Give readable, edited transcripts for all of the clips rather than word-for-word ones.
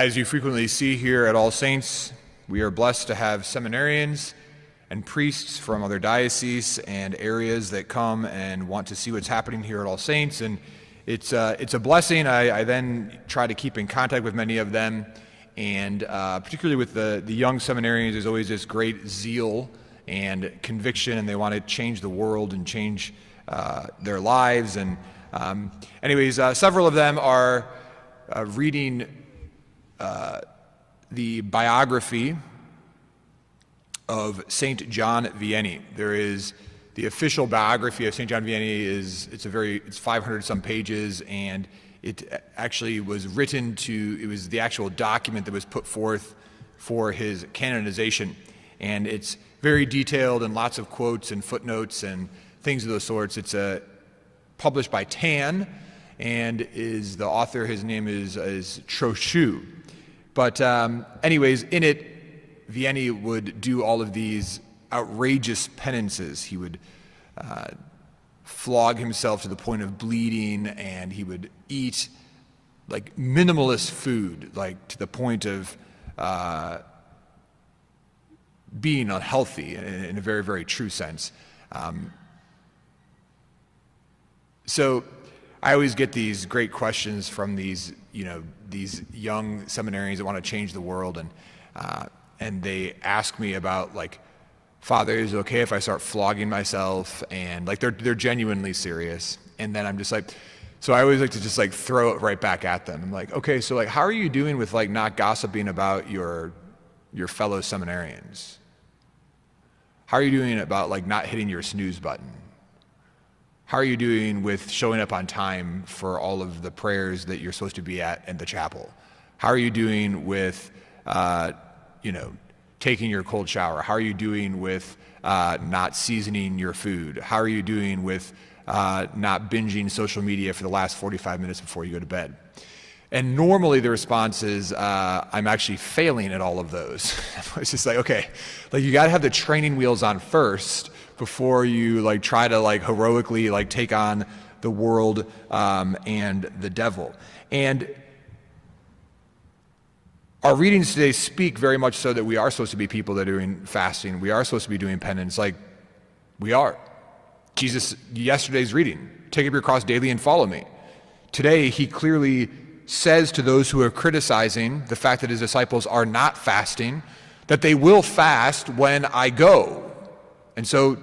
As you frequently see here at All Saints, we are blessed to have seminarians and priests from other dioceses and areas that come and want to see what's happening here at All Saints, and it's a blessing. I then try to keep in contact with many of them, and particularly with the young seminarians, there's always this great zeal and conviction, and they want to change the world and change their lives. And several of them are reading the biography of Saint John Vianney. There is the official biography of Saint John Vianney. It's 500 some pages, and it actually was written it was the actual document that was put forth for his canonization, and it's very detailed and lots of quotes and footnotes and things of those sorts. It's published by Tan, and is the author, his name is Trochu. But in it, Vianney would do all of these outrageous penances. He would flog himself to the point of bleeding, and he would eat like minimalist food, like to the point of being unhealthy in a very, very true sense. So I always get these great questions from these young seminarians that want to change the world, and they ask me about, like, Father, is it okay if I start flogging myself? And like they're genuinely serious. And then I'm just like, so I always like to just like throw it right back at them. I'm like, okay, so like, how are you doing with like not gossiping about your fellow seminarians? How are you doing about like not hitting your snooze button? How are you doing with showing up on time for all of the prayers that you're supposed to be at in the chapel? How are you doing with, taking your cold shower? How are you doing with not seasoning your food? How are you doing with not binging social media for the last 45 minutes before you go to bed? And normally the response is, I'm actually failing at all of those. It's just like, okay, like you gotta have the training wheels on first before you like try to like heroically like take on the world and the devil. And our readings today speak very much so that we are supposed to be people that are doing fasting. We are supposed to be doing penance, like we are. Jesus, yesterday's reading, take up your cross daily and follow me. Today, he clearly says to those who are criticizing the fact that his disciples are not fasting, that they will fast when I go. And so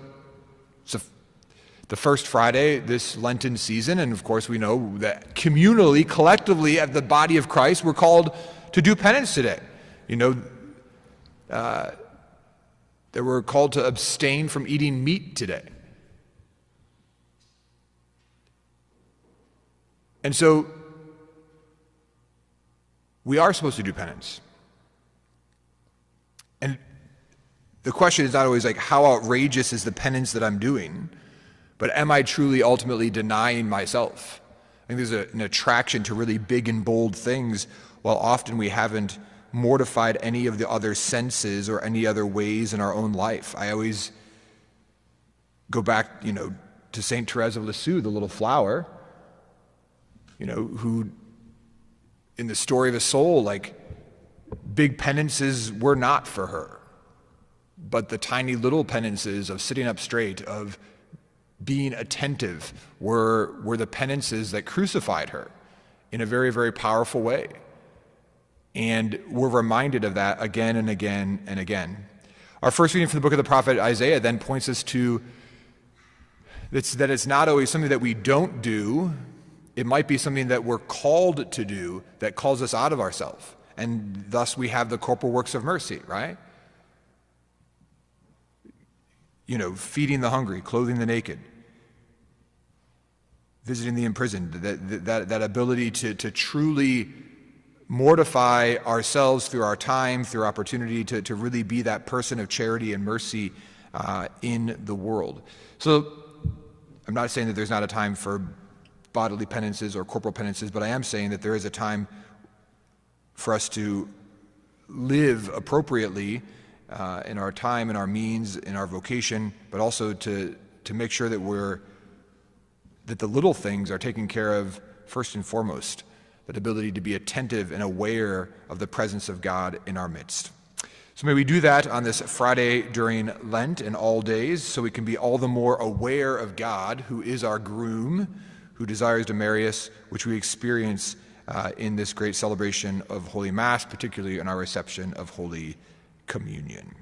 the first Friday this Lenten season, and of course we know that communally, collectively, at the body of Christ, we're called to do penance today. That we're called to abstain from eating meat today. And so we are supposed to do penance. And the question is not always like, how outrageous is the penance that I'm doing, but am I truly ultimately denying myself? I think there's an attraction to really big and bold things, while often we haven't mortified any of the other senses or any other ways in our own life. I always go back, to Saint Therese of Lisieux, the little flower, who in the story of a soul, like big penances were not for her, but the tiny little penances of sitting up straight, of being attentive, were the penances that crucified her in a very, very powerful way. And we're reminded of that again and again and again. Our first reading from the book of the prophet Isaiah then points us to that it's not always something that we don't do. It might be something that we're called to do that calls us out of ourselves. And thus we have the corporal works of mercy, right? Feeding the hungry, clothing the naked, visiting the imprisoned, that ability to truly mortify ourselves through our time, through opportunity, to really be that person of charity and mercy in the world. So I'm not saying that there's not a time for bodily penances or corporal penances, but I am saying that there is a time for us to live appropriately in our time, in our means, in our vocation, but also to make sure that the little things are taken care of first and foremost, that ability to be attentive and aware of the presence of God in our midst. So may we do that on this Friday during Lent and all days, so we can be all the more aware of God, who is our groom, who desires to marry us, which we experience in this great celebration of Holy Mass, particularly in our reception of Holy Communion.